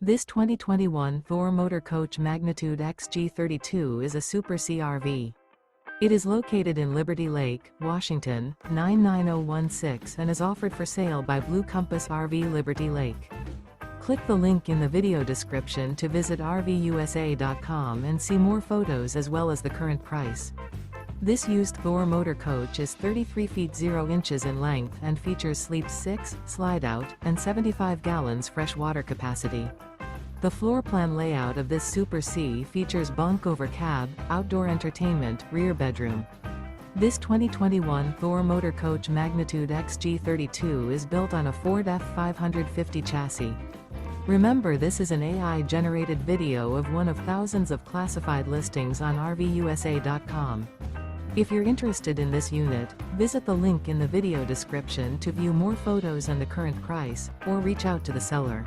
This 2021 Thor Motor Coach Magnitude XG32 is a Super CRV. It is located in Liberty Lake, Washington, 99016 and is offered for sale by Blue Compass RV Liberty Lake. Click the link in the video description to visit RVUSA.com and see more photos as well as the current price. This used Thor motor coach is 33 feet 0 inches in length and features Sleep 6, Slideout, and 75 gallons fresh water capacity. The floor plan layout of this Super C features bunk over cab, outdoor entertainment, rear bedroom. This 2021 Thor Motor Coach Magnitude XG32 is built on a Ford F-550 chassis. Remember, this is an AI-generated video of one of thousands of classified listings on RVUSA.com. If you're interested in this unit, visit the link in the video description to view more photos and the current price, or reach out to the seller.